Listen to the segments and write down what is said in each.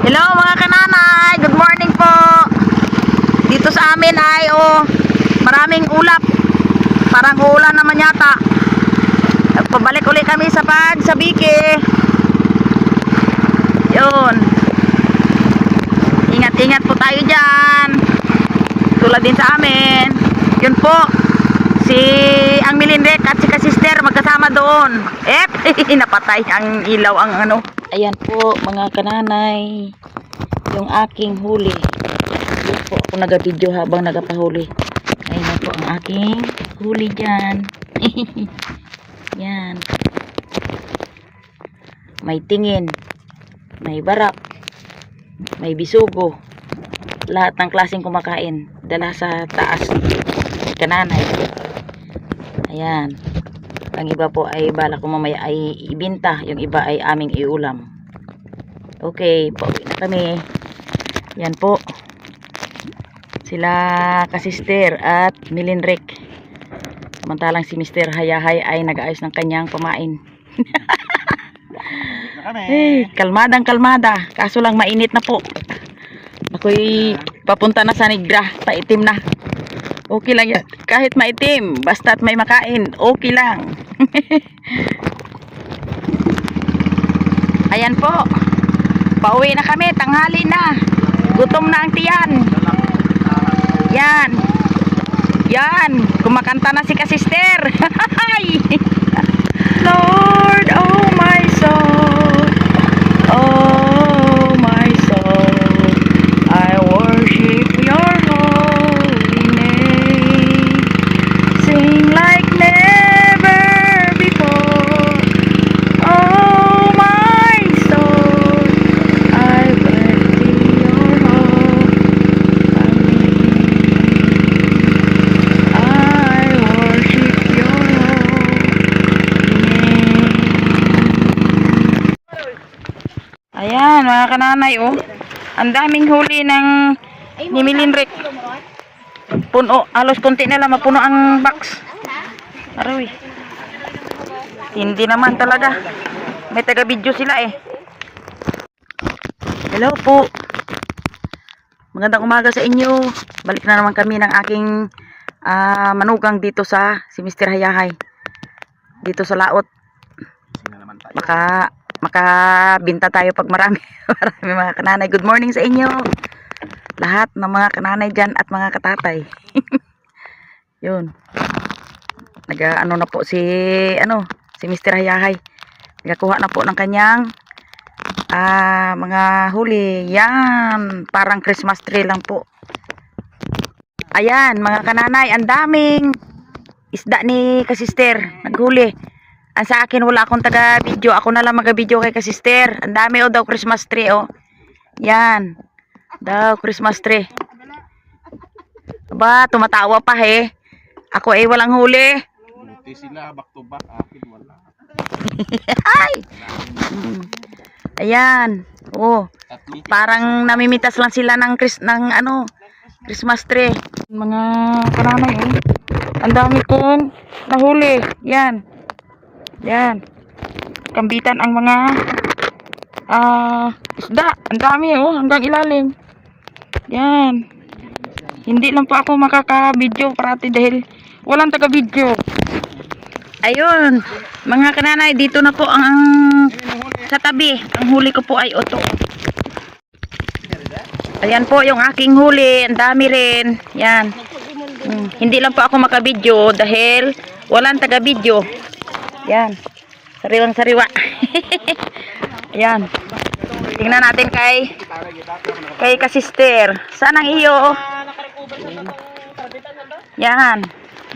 Hello mga kananay, good morning po. Dito sa amin ay maraming ulap. Parang uulan naman yata. Pabalik ulit kami sa pagsabiki. Yun. Ingat-ingat po tayo dyan. Tulad din sa amin. Yun po. Si ang Milindrek at si Kasister magkasama doon. Napatay ang ilaw ang ano. Ayan po mga kananay, yung aking huli. Yun po ako nag-video habang nagpahuli. Ayan na po ang aking huli dyan. Yan. May tingin, may barak, may bisugo. Lahat ng klaseng kumakain. Dala sa taas. Kananay. Ayan. Ang iba po ay bala ko mamaya ay ibinta. Yung iba ay aming iulam. Okay, pauwi na kami. Yan po. Sila Kasister at Milindrek. Samantalang si Mr. Hayahay ay nag-aayos ng kanyang pamain. Hey, kalmadang kalmada. Kaso lang mainit na po. Ako'y papunta na sa Negra. Paitim na. Okay lang yan. Kahit maitim, basta't may makain, okay lang. Ayan po. Pauwi na kami, tanghali na. Gutom na ang tiyan. Yan. Yan. Kumakanta na si Kasister. Lord, oh my soul. Oh my soul. I worship your holy name. Sing like never before. Oh my soul, I bless your holy name. I worship your holy name. Ayan mga kananay, ang daming huli ng ni Milindrek. Puno, halos konti na lang mapuno ang box. Aroy. Hindi naman talaga. May taga-video sila eh. Hello po. Magandang umaga sa inyo. Balik na naman kami ng aking manugang dito sa si Mr. Hayahay. Dito sa Laot. Makabinta tayo pag marami. Marami mga kananay. Good morning sa inyo. Lahat ng mga kananay dyan at mga katatay. Yun. Nag-ano na po si Mr. Hayahay. Nagkuha na po ng kanyang mga huli. Yan. Parang Christmas tree lang po. Ayan mga kananay. Ang daming isda ni Kasister. Naghuli. Ang sa akin wala akong taga-video. Ako na lang mag-video kay Kasister. Ang dami daw Christmas tree Yan. Daw Christmas tree. Aba, tumatawa pa Ako ay walang huli. Buti sila back to back, akin wala. Ay. Ayan. Parang namimitas lang sila ng Christmas tree. Mga kananay ang dami kong nahuli. Yan. Yan. Kambitan ang mga isda. Ang dami hanggang ilalim. Yan. Hindi lang po ako makaka-video parati dahil walang taga-video. Ayun. Mga kananay, dito na po ang sa tabi. Ang huli ko po ay oto. Ayan po yung aking huli. Ang dami rin. Yan. Hindi lang po ako maka-video dahil walang taga-video. Yan. Sariwang sariwa. Ayan. Tingnan natin kay Kasister. Saan ang iyo? Yan.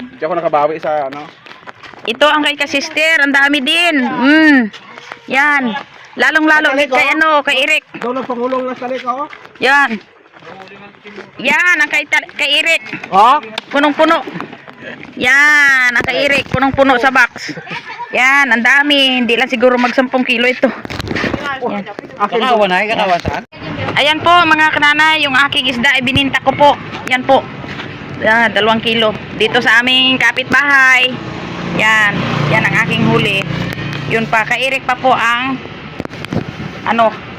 Hindi ako nakabawi sa Ito ang kay Kasister. Ang dami din. Yan. Lalong-lalo kay Eric. Daw nagpangulong na sa liko. Yan. Yan ang kay Eric. Punong-puno. Yan, ang kay Eric. Punong-puno sa box. Yan, ang dami. Hindi lang siguro mag 10 kilo ito. Yan. Kakawan saan? Ayan po mga kananay, yung aking isda ay bininta ko po. Yan po. Yan, 2 kilo. Dito sa aming kapitbahay. Yan. Yan ang aking huli. Yun pa, kay Eric pa po ang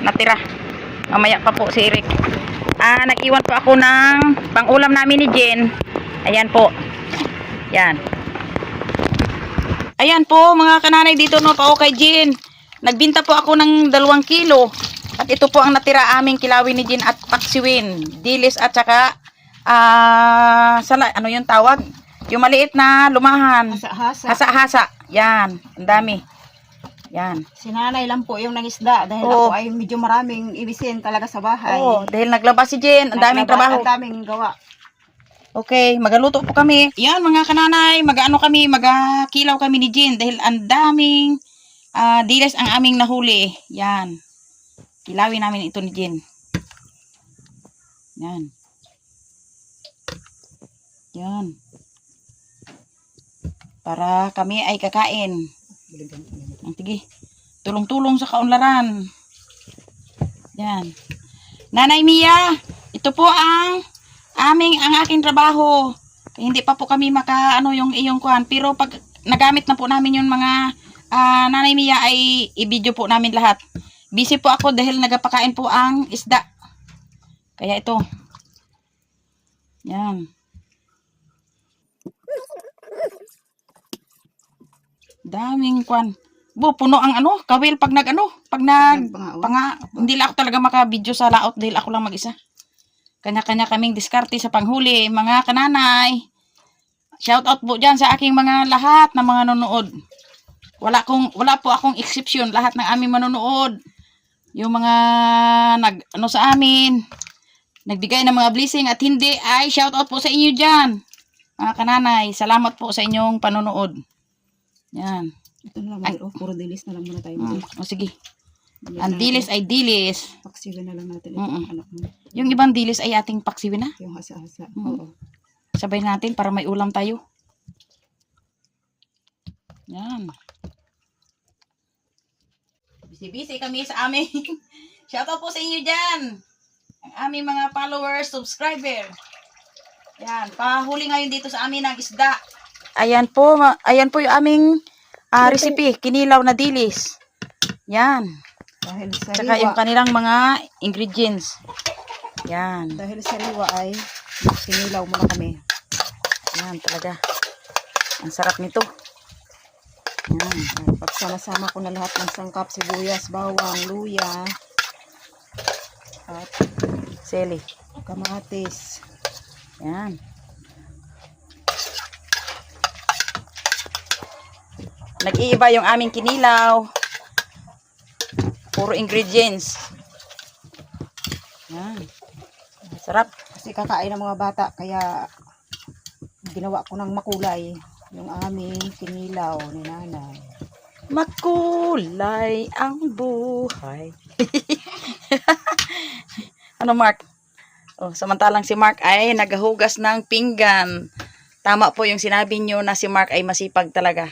natira. Mamaya pa po si Eric. Nag-iwan po ako ng pang-ulam namin ni Jen. Ayan po. Yan. Ayan po mga kananay, dito no pa kay Jen. Nagbinta po ako ng 2 kilo. At ito po ang natira aming kilawin ni Jen at paksiwin. Dilis at saka ano yung tawag? Yung maliit na lumahan. Hasa-hasa. Hasa-hasa. Yan. Ang dami. Yan. Sinanay lang po yung nangisda dahil Oo. ako ay medyo maraming ibisin talaga sa bahay. Oo, dahil naglabas si Jen. Ang daming trabaho. Ang daming gawa. Okay, magaluto po kami. Yan mga kananay, magakilaw kami ni Jen dahil ang daming diles ang aming nahuli. Yan. Kilawin namin ito ni Jen. Yan. Yan. Para kami ay kakain. Ang tigi. Tulong-tulong sa kaunlaran. Yan. Nanay Mia, ito po ang aking trabaho. Hindi pa po kami yung iyong kuhan. Pero pag nagamit na po namin yung mga Nanay Mia ay i-video po namin lahat. Busy po ako dahil nagapakain po ang isda. Kaya ito. Yan. Daming kwan. Puno ang kawil pag hindi lang ako talaga maka-video sa laot dahil ako lang mag-isa. Kanya-kanya kaming diskarte sa panghuli, mga kananay. Shout out po diyan sa aking mga lahat na mga nanonood. Wala po akong exception, lahat ng aming manonood. Yung mga sa amin, nagbigay ng mga blessing at hindi ay shout out po sa inyo diyan. Mga kananay, salamat po sa inyong panonood. Yan. Ito na lang, puro dilis na lang muna tayo. Sige. Ang dilis ay dilis. Paksiwin na lang natin ito, anak mo. Yung ibang dilis ay ating paksiwin na. Yung hasa-hasa. Oo. Sabay natin para may ulam tayo. Yan. Busy-busy kami sa amin. Shoutout po sa inyo dyan. Ang aming mga followers, subscriber. Yan. Pahuli ngayon dito sa amin ng isda. Ayan po yung aming recipe. Kinilaw na dilis. Yan. Dahil sa Tsaka yung kanilang mga ingredients. Yan. Dahil sa liwa ay sinilaw muna kami. Yan talaga. Ang sarap nito. Yan. Pagsama-sama ko na lahat ng sangkap, sibuyas, bawang, luya, at Seli. kamatis. Yan. Nag-iiba yung aming kinilaw. Puro ingredients. Yan. Sarap. Kasi kakain ng mga bata, kaya ginawa ko ng makulay yung aming kinilaw ni nanay. Makulay ang buhay. Ano, Mark? Samantalang si Mark ay naghuhugas ng pinggan. Tama po yung sinabi nyo na si Mark ay masipag talaga.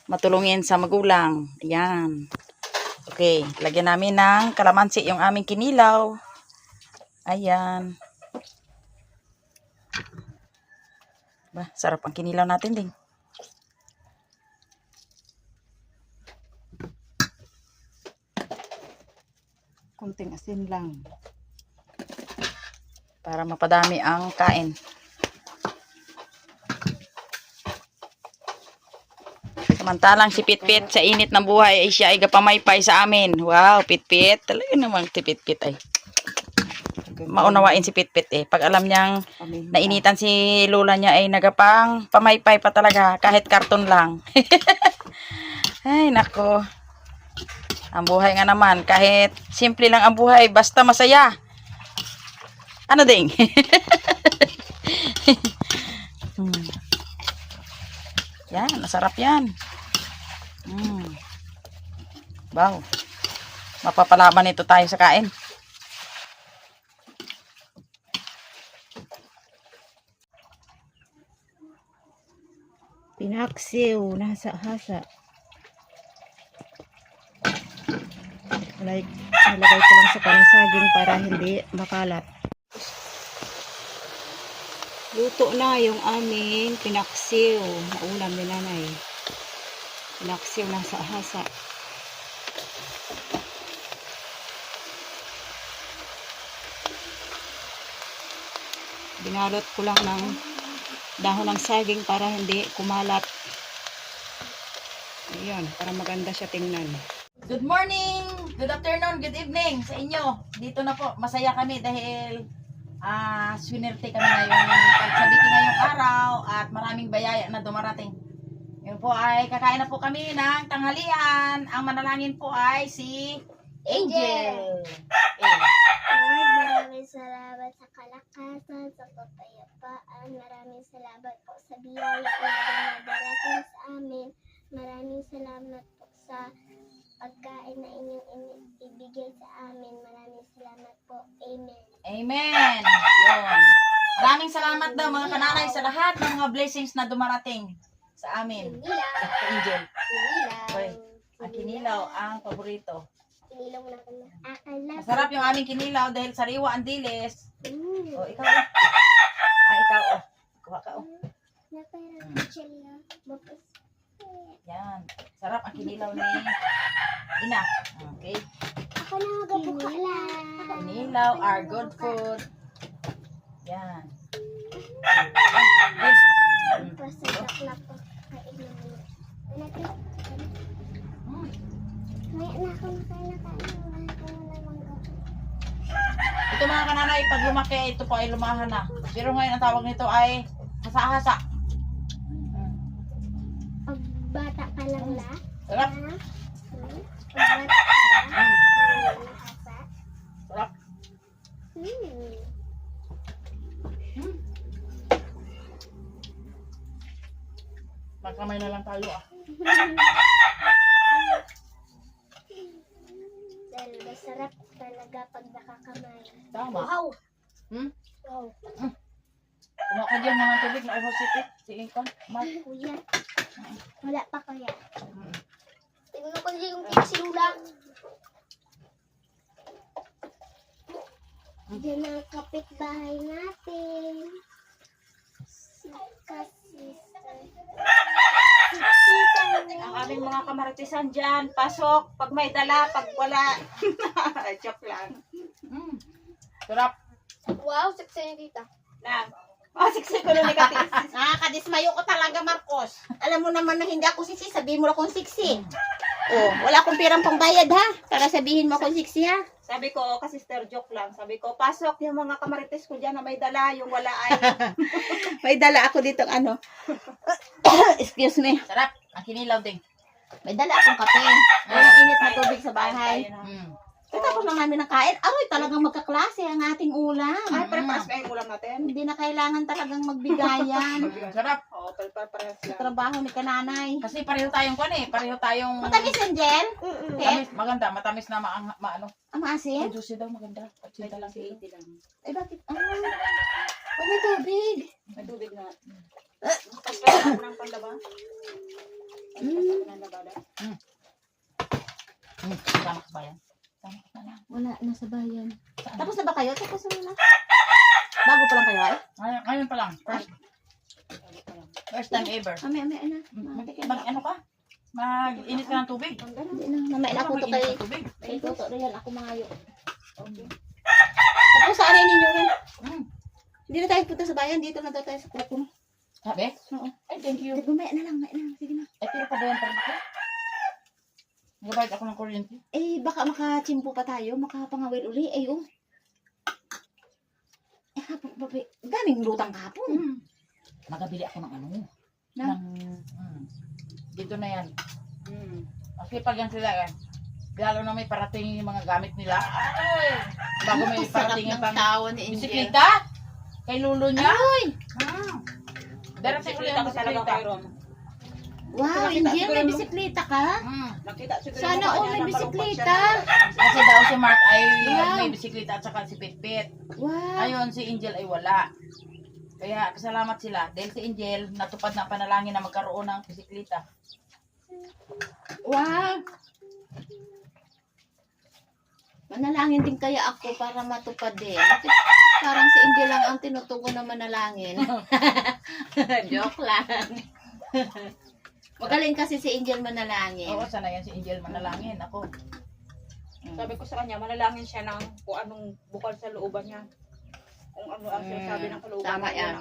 Matulungin sa magulang. Ayan. Okay, lagyan namin ng kalamansi yung aming kinilaw. Ayan. Sarap ang kinilaw natin din. Kunting asin lang. Para mapadami ang kain. Samantalang si Pitpit sa init ng buhay ay siya ay gapamaypay sa amin. Wow, Pitpit. Talaga namang si Pitpit ay. Maunawain si Pitpit eh. Pag alam niyang nainitan si Lola niya ay nagapang pamaypay pa talaga. Kahit karton lang. Ay, nako. Ang buhay nga naman. Kahit simple lang ang buhay. Basta masaya. Ano ding? Yan, masarap yan. Wow. Mapapalaban ito tayo sa kain. Pinaksiw, nasa-hasa. Nilagay ko lang sa pansaging para hindi makalat. Luto na yung aming pinaksiw. Ulam ni nanay. Pinaksiw na sa hasa. Binalot ko lang ng dahon ng saging para hindi kumalat. Ayan, para maganda siya tingnan. Good morning, good afternoon, good evening sa inyo. Dito na po, masaya kami dahil swinerte kami ngayong pagsabiti ngayong araw at maraming bayaya na dumarating. Yun po ay kakain na po kami ng tanghalian. Ang manalangin po ay si Angel. Maraming salamat sa kalakasan, sa kapayapaan. Maraming salamat po sa biyaya na dumarating sa amin. Maraming salamat po sa pagkain na inyong ibigay sa amin. Maraming salamat po. Amen. Amen. Yun. Maraming salamat daw mga kananay sa lahat ng mga blessings na dumarating sa amin. Kinilaw. Kay Angel. Kinilaw. Hoy, ang kinilaw ang paborito. Kinilaw na kami. Akala. Masarap yung aming kinilaw dahil sariwa ang dilis. O, ikaw oh. Ikaw oh. Kuha ka oh. Naparang chela. Bapos. Yan. Sarap ang kinilaw ni Ina. Okay. Ako na magabuka lang. Kinilaw are good food. Yan. Pasadak na po. Kailan mo. Natin. May anak ko na kain na Ito mga kananay, pag lumaki, ito po ay lumahan na. Pero ngayon ang tawag nito ay hasa-hasa. Pag bata pa lang la. Sarap. Pag bata pa lang. Nakasa. Sarap. Magkamay na lang tayo ah. Dahil masarap talaga pag nakakamay. Tama. Wow! Hmm? Wow! Kumawa ka dyan mga tubig na uhosipit. Sige ka. Mark. Kuya. Wala pa kuya. Hmm. Tingnan ko yung sinulang. Diyan ang kapitbahay natin. Si Kasisa. Ang aming mga kamaritisan dyan, pasok. Pag may dala, pag wala. Joke lang. Sarap. Wow, sexy ni tita. Lang. Siksi ko na negative. Nakakadismayo ko talaga, Marcos. Alam mo naman na hindi ako siksi, sabihin mo na akong siksi. Oh, wala akong pirang pangbayad ha, para sabihin mo akong siksi ha. Sabi ko, kasi sister, joke lang. Sabi ko, pasok yung mga kamarites ko dyan na may dala, yung wala ay. May dala ako dito ano. Excuse me. Sarap. Ang kinilaw din. May dala akong kape. May init na tubig sa bahay. Tapos lang namin ng kain. Aroy, talagang magkaklase ang ating ulam. Ay, parehas kayo ulam natin. Hindi na kailangan talagang magbigayan. Sarap. Oo, parehas Sa lang. trabaho ni kananay. Kasi pareho tayong kwan eh. Pareho tayong... Matamis yan, Jen? Matamis. Maganda. Matamis na maano. Ang maasin? Juicy daw. Maganda. Pagsinta lang si 80 lang. Eh, bakit? Oh, may tubig. May tubig na. Pasok ng pandaba. Tama ka ba yan? Tama ka na lang. Wala, nasa bayan. Tapos na ba kayo? Tapos na. Bago pa lang kayo ay? Ngayon pa lang. First time ever. Ame, ano? Ano ka? Mag-init ka ng tubig. Hindi na. Mamaya na ako to kay... Mag-init ng tubig. Kay Toto. Riyan, ako mangayo. Tapos saan ay ninyo rin? Hindi na tayo punta sa bayan. Dito na daw tayo sa Krakow. Sabi? Oo. Ay, thank you. Sige, mamaya na lang. Sige na. Ay, pero pa ba yan pa rin ko? Nagabayad ako ng kuryente. Eh, baka makachimpo pa tayo. Makapangawil uli. Eh, oh. Eh, hapon, babi. Daming lutang kahapon. Magabili ako ng ano. Na? Dito na yan. Kasi pag yan sila yan. Lalo na may parating yung mga gamit nila. Ay! Bago may parating yung pang tao ni bisikleta. Kay lulo niya. Ay! Darating ulit ang bisikleta. Wow, Angel, may bisikleta ka? Nakita siguro Sana yung all kanya may ng bisikleta. Kasi daw si Mark ay Wow. may bisikleta at saka si Pitpit. Wow. Ngayon si Angel ay wala. Kaya salamat sila. Dahil si Angel natupad na panalangin na magkaroon ng bisikleta. Wow. Manalangin din kaya ako para matupad din. Bakit parang si Angel lang ang tinutugon na manalangin? Joke lang. Magaling kasi si Angel manalangin. Oo, sana yan si Angel manalangin. Ako. Sabi ko sa kanya, manalangin siya ng kung anong bukal sa looban niya. Kung ano ang sinasabi ng kalooban. Tama yan.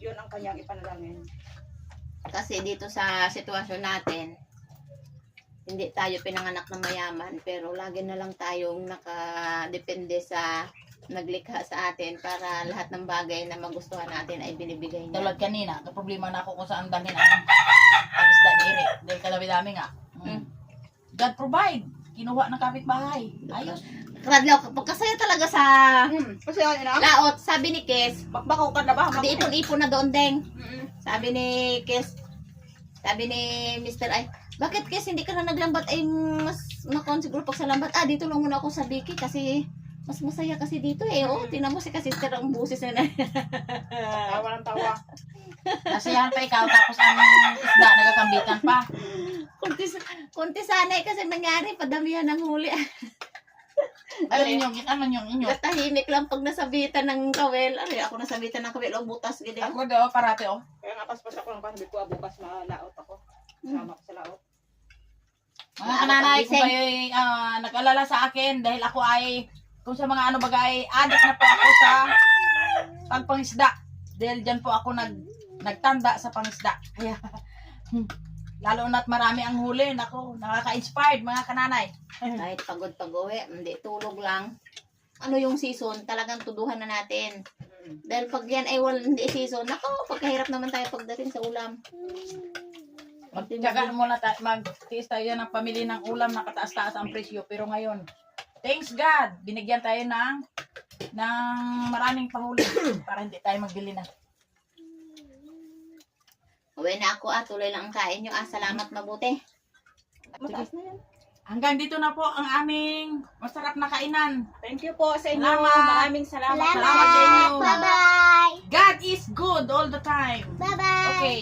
Yun ang kanyang ipanalangin. Kasi dito sa sitwasyon natin, hindi tayo pinanganak na mayaman, pero lagi na lang tayong nakadepende sa naglikha sa atin para lahat ng bagay na magustuhan natin ay binibigay niya. Tulad kanina, problema na ako kung saan dalhin ang isda ni Iri. Dahil kalami-dami nga. God provide. Kinuha ng kapitbahay. Ayos. Radlaw, pagkasaya talaga sa Kasi yan, ina, laot, sabi ni Kes, bakbakaw ka na ba? hindi ipon-ipon na doon, Deng. Mm-mm. Sabi ni Kes, sabi ni Mr. Ay, bakit Kes hindi ka na naglambat? Ay, mas makon siguro pag sa lambat. Dito lang muna ako sa Biki kasi mas masaya kasi dito eh. Oo, tinan mo si Sister ang busis na Tawa ng tawa. Nasiyahan pa ikaw tapos ang isda nagakambitan pa. Kunti sanay kasi nangyari, padamihan ng huli. Ayun yung, ano yung inyo. Tahimik lang pag nasabitan ng kawel. Ano ako nasabitan ng kawel o butas gede. Ako daw, parate oh. Kaya nga paspas ako ng sabi ko, bukas malaot ako. Sama ko sa laot. Mga kananay, kung kayo nag-alala sa akin dahil ako ay, kung sa mga ano bagay, addict na po ako sa pagpangisda. Dahil dyan po ako nagtanda sa pangisda. Kaya, lalo na't marami ang huli. Nako, nakaka-inspired mga kananay. Kahit pagod pag-uwi, hindi tulog lang. Ano yung season, talagang tuduhan na natin. Dahil pag yan ay hindi season, nako, pagkahirap naman tayo pagdating sa ulam. Magtiyagaan muna tayo, magtiis tayo ng pamili ng ulam na kataas-taas ang presyo. Pero ngayon, thanks God, binigyan tayo ng maraming panghuli para hindi tayo magbili na. Uwi na ako tuloy lang ang kain nyo salamat mabuti. Mataas na yan. Hanggang dito na po ang aming masarap na kainan. Thank you po sa inyo. Salamat. Maraming salamat. Salamat sa inyo. Bye-bye! God is good all the time. Bye-bye! Okay.